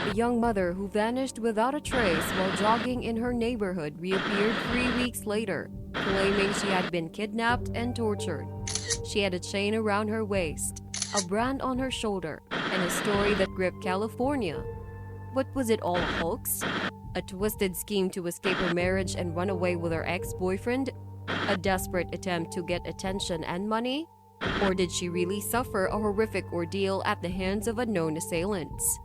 a young mother who vanished without a trace while jogging in her neighborhood reappeared 3 weeks later, claiming she had been kidnapped and tortured. She had a chain around her waist, a brand on her shoulder, and a story that gripped California. But was it all a hoax? A twisted scheme to escape her marriage and run away with her ex-boyfriend? A desperate attempt to get attention and money? Or did she really suffer a horrific ordeal at the hands of unknown assailants?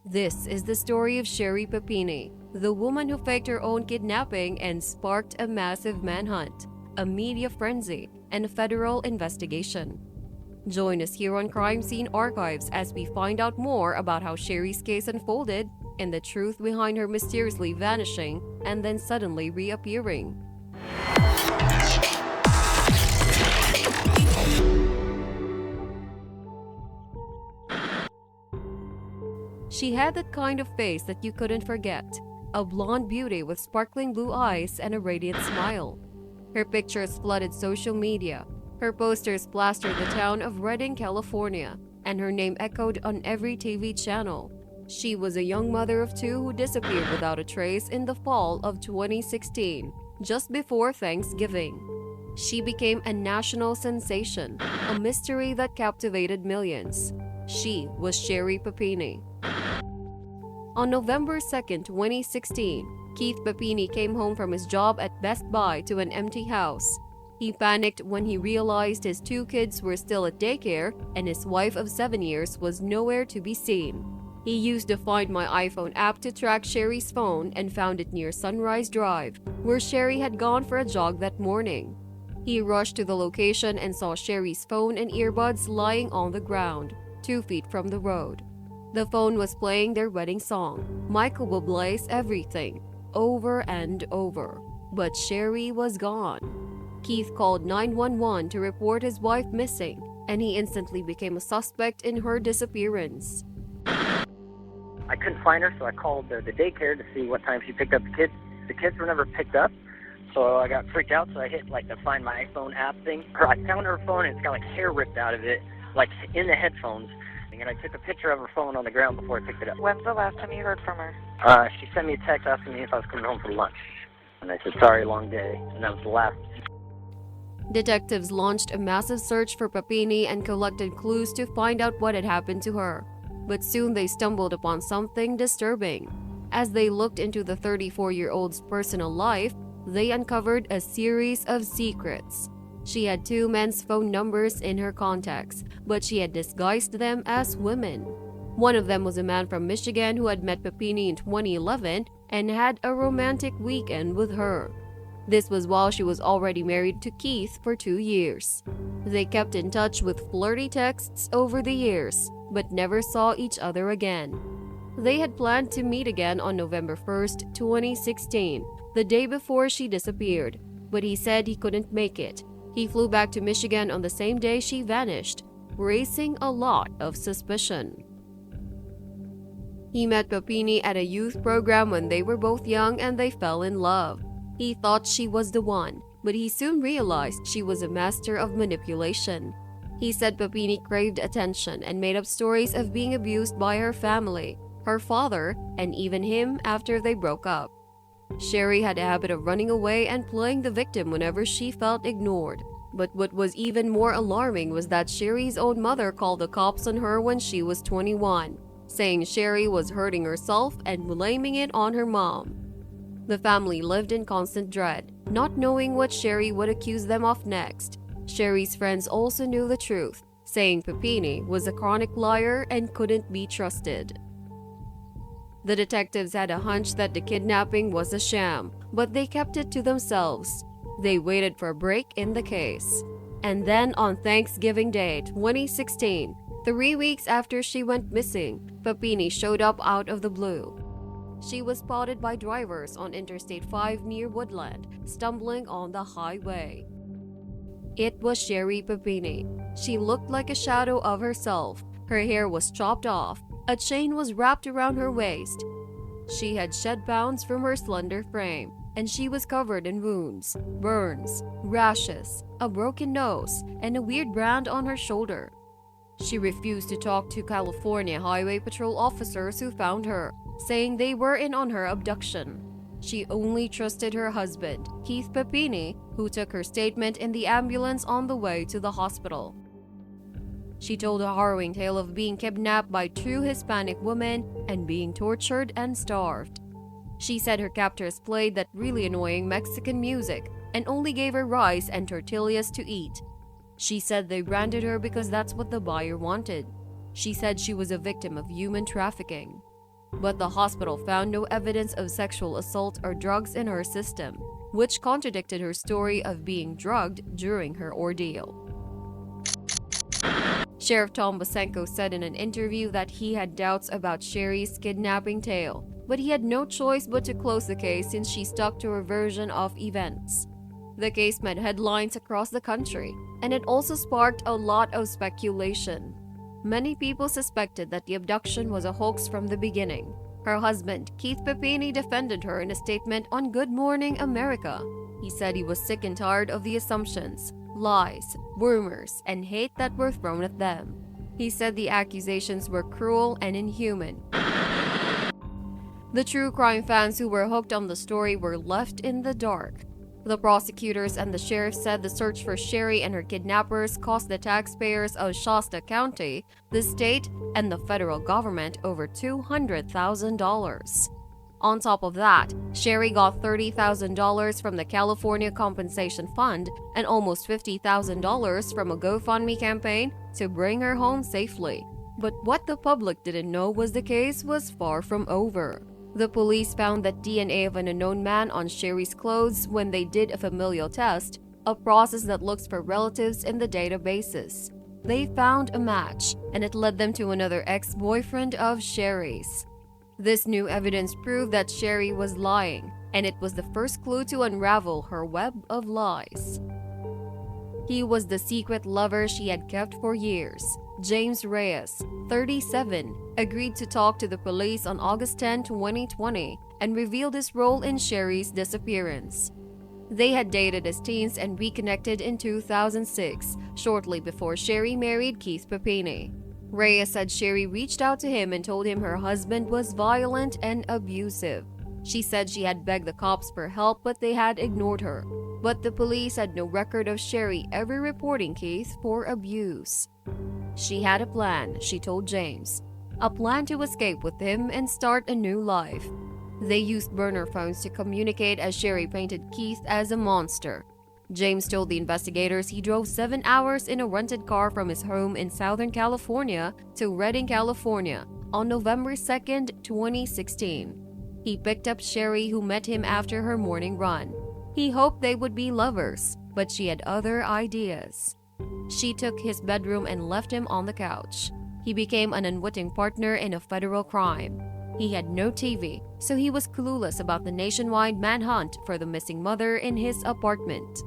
This is the story of Sherri Papini, the woman who faked her own kidnapping and sparked a massive manhunt, a media frenzy, and a federal investigation. Join us here on Crime Scene Archives as we find out more about how Sherri's case unfolded and the truth behind her mysteriously vanishing and then suddenly reappearing. She had that kind of face that you couldn't forget, a blonde beauty with sparkling blue eyes and a radiant smile. Her pictures flooded social media. Her posters plastered the town of Redding, California, and her name echoed on every TV channel. She was a young mother of two who disappeared without a trace in the fall of 2016, just before Thanksgiving. She became a national sensation, a mystery that captivated millions. She was Sherri Papini. On November 2, 2016, Keith Papini came home from his job at Best Buy to an empty house. He panicked when he realized his two kids were still at daycare and his wife of 7 years was nowhere to be seen. He used the Find My iPhone app to track Sherri's phone and found it near Sunrise Drive, where Sherri had gone for a jog that morning. He rushed to the location and saw Sherri's phone and earbuds lying on the ground, 2 feet from the road. The phone was playing their wedding song, Michael Bublé's Everything, over and over. But Sherri was gone. Keith called 911 to report his wife missing, and he instantly became a suspect in her disappearance. I couldn't find her, so I called the daycare to see what time she picked up the kids. The kids were never picked up, so I got freaked out, so I hit the Find My iPhone app thing. I found her phone, and it's got hair ripped out of it, in the headphones. And I took a picture of her phone on the ground before I picked it up. When's the last time you heard from her? She sent me a text asking me if I was coming home for lunch. And I said, sorry, long day. And that was the last. Detectives launched a massive search for Papini and collected clues to find out what had happened to her. But soon they stumbled upon something disturbing. As they looked into the 34-year-old's personal life, they uncovered a series of secrets. She had 2 men's phone numbers in her contacts, but she had disguised them as women. One of them was a man from Michigan who had met Papini in 2011 and had a romantic weekend with her. This was while she was already married to Keith for 2 years. They kept in touch with flirty texts over the years, but never saw each other again. They had planned to meet again on November 1, 2016, the day before she disappeared, but he said he couldn't make it. He flew back to Michigan on the same day she vanished, raising a lot of suspicion. He met Papini at a youth program when they were both young and they fell in love. He thought she was the one, but he soon realized she was a master of manipulation. He said Papini craved attention and made up stories of being abused by her family, her father, and even him after they broke up. Sherri had a habit of running away and playing the victim whenever she felt ignored. But what was even more alarming was that Sherri's own mother called the cops on her when she was 21, saying Sherri was hurting herself and blaming it on her mom. The family lived in constant dread, not knowing what Sherri would accuse them of next. Sherri's friends also knew the truth, saying Papini was a chronic liar and couldn't be trusted. The detectives had a hunch that the kidnapping was a sham, but they kept it to themselves. They waited for a break in the case. And then on Thanksgiving Day 2016, 3 weeks after she went missing, Papini showed up out of the blue. She was spotted by drivers on Interstate 5 near Woodland, stumbling on the highway. It was Sherri Papini. She looked like a shadow of herself. Her hair was chopped off. A chain was wrapped around her waist. She had shed pounds from her slender frame, and she was covered in wounds, burns, rashes, a broken nose, and a weird brand on her shoulder. She refused to talk to California Highway Patrol officers who found her, saying they were in on her abduction. She only trusted her husband, Keith Papini, who took her statement in the ambulance on the way to the hospital. She told a harrowing tale of being kidnapped by two Hispanic women and being tortured and starved. She said her captors played that really annoying Mexican music and only gave her rice and tortillas to eat. She said they branded her because that's what the buyer wanted. She said she was a victim of human trafficking. But the hospital found no evidence of sexual assault or drugs in her system, which contradicted her story of being drugged during her ordeal. Sheriff Tom Bosenko said in an interview that he had doubts about Sherri's kidnapping tale, but he had no choice but to close the case since she stuck to her version of events. The case made headlines across the country, and it also sparked a lot of speculation. Many people suspected that the abduction was a hoax from the beginning. Her husband, Keith Papini, defended her in a statement on Good Morning America. He said he was sick and tired of the assumptions, lies, rumors, and hate that were thrown at them. He said the accusations were cruel and inhuman. The true crime fans who were hooked on the story were left in the dark. The prosecutors and the sheriff said the search for Sherri and her kidnappers cost the taxpayers of Shasta County, the state, and the federal government over $200,000. On top of that, Sherri got $30,000 from the California Compensation Fund and almost $50,000 from a GoFundMe campaign to bring her home safely. But what the public didn't know was the case was far from over. The police found that DNA of an unknown man on Sherri's clothes when they did a familial test, a process that looks for relatives in the databases. They found a match, and it led them to another ex-boyfriend of Sherri's. This new evidence proved that Sherri was lying, and it was the first clue to unravel her web of lies. He was the secret lover she had kept for years. James Reyes, 37, agreed to talk to the police on August 10, 2020, and revealed his role in Sherri's disappearance. They had dated as teens and reconnected in 2006, shortly before Sherri married Keith Papini. Reyes said Sherri reached out to him and told him her husband was violent and abusive. She said she had begged the cops for help, but they had ignored her. But the police had no record of Sherri ever reporting Keith for abuse. She had a plan, she told James. A plan to escape with him and start a new life. They used burner phones to communicate as Sherri painted Keith as a monster. James told the investigators he drove 7 hours in a rented car from his home in Southern California to Redding, California on November 2, 2016. He picked up Sherri, who met him after her morning run. He hoped they would be lovers, but she had other ideas. She took his bedroom and left him on the couch. He became an unwitting partner in a federal crime. He had no TV, so he was clueless about the nationwide manhunt for the missing mother in his apartment.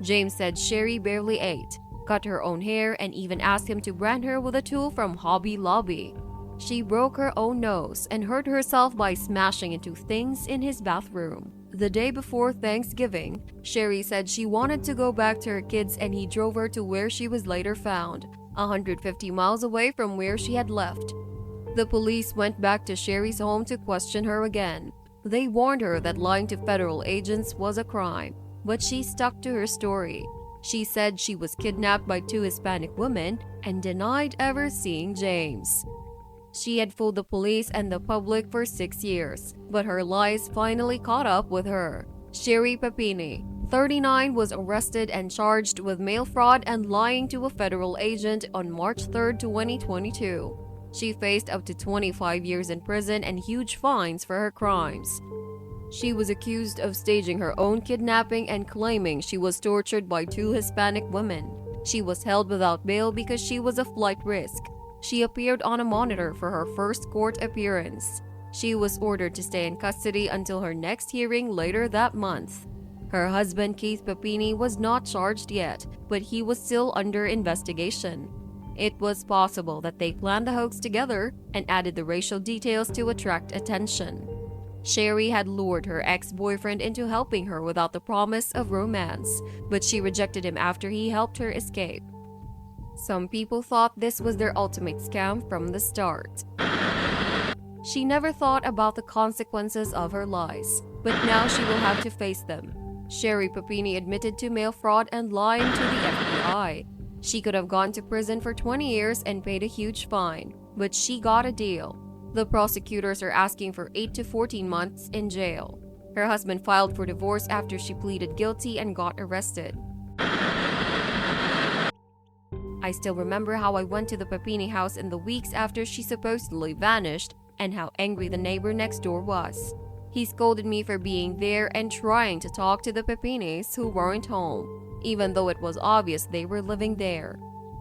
James said Sherri barely ate, cut her own hair, and even asked him to brand her with a tool from Hobby Lobby. She broke her own nose and hurt herself by smashing into things in his bathroom. The day before Thanksgiving, Sherri said she wanted to go back to her kids, and he drove her to where she was later found, 150 miles away from where she had left. The police went back to Sherri's home to question her again. They warned her that lying to federal agents was a crime, but she stuck to her story. She said she was kidnapped by two Hispanic women and denied ever seeing James. She had fooled the police and the public for 6 years, but her lies finally caught up with her. Sherri Papini, 39, was arrested and charged with mail fraud and lying to a federal agent on March 3, 2022. She faced up to 25 years in prison and huge fines for her crimes. She was accused of staging her own kidnapping and claiming she was tortured by two Hispanic women. She was held without bail because she was a flight risk. She appeared on a monitor for her first court appearance. She was ordered to stay in custody until her next hearing later that month. Her husband, Keith Papini, was not charged yet, but he was still under investigation. It was possible that they planned the hoax together and added the racial details to attract attention. Sherri had lured her ex-boyfriend into helping her without the promise of romance, but she rejected him after he helped her escape. Some people thought this was their ultimate scam from the start. She never thought about the consequences of her lies, but now she will have to face them. Sherri Papini admitted to mail fraud and lying to the FBI. She could have gone to prison for 20 years and paid a huge fine, but she got a deal. The prosecutors are asking for 8 to 14 months in jail. Her husband filed for divorce after she pleaded guilty and got arrested. I still remember how I went to the Papini house in the weeks after she supposedly vanished and how angry the neighbor next door was. He scolded me for being there and trying to talk to the Papinis who weren't home, even though it was obvious they were living there.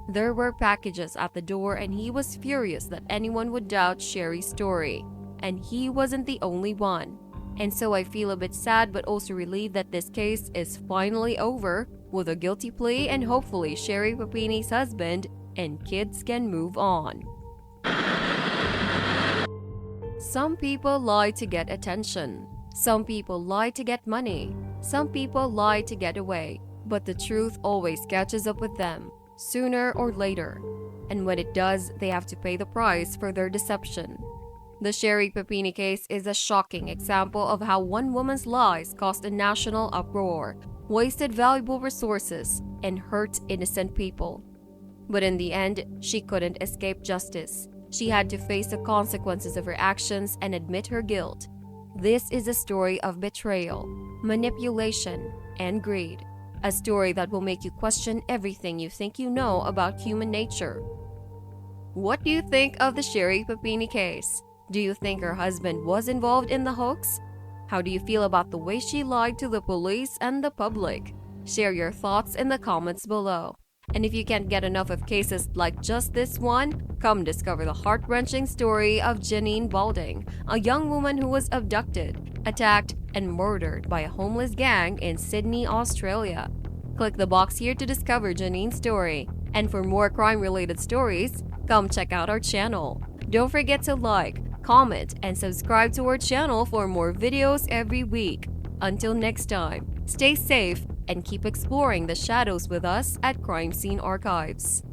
There were packages at the door and he was furious that anyone would doubt Sherri's story, and he wasn't the only one. And so I feel a bit sad but also relieved that this case is finally over with a guilty plea, and hopefully Sherri Papini's husband and kids can move on. Some people lie to get attention. Some people lie to get money. Some people lie to get away. But the truth always catches up with them, sooner or later. And when it does, they have to pay the price for their deception. The Sherri Papini case is a shocking example of how one woman's lies caused a national uproar, wasted valuable resources, and hurt innocent people. But in the end, she couldn't escape justice. She had to face the consequences of her actions and admit her guilt. This is a story of betrayal, manipulation, and greed. A story that will make you question everything you think you know about human nature. What do you think of the Sherri Papini case? Do you think her husband was involved in the hoax? How do you feel about the way she lied to the police and the public? Share your thoughts in the comments below. And if you can't get enough of cases like just this one, come discover the heart-wrenching story of Janine Balding, a young woman who was abducted, attacked, and murdered by a homeless gang in Sydney, Australia. Click the box here to discover Janine's story. And for more crime-related stories, come check out our channel. Don't forget to like, comment, and subscribe to our channel for more videos every week. Until next time, stay safe and keep exploring the shadows with us at Crime Scene Archives.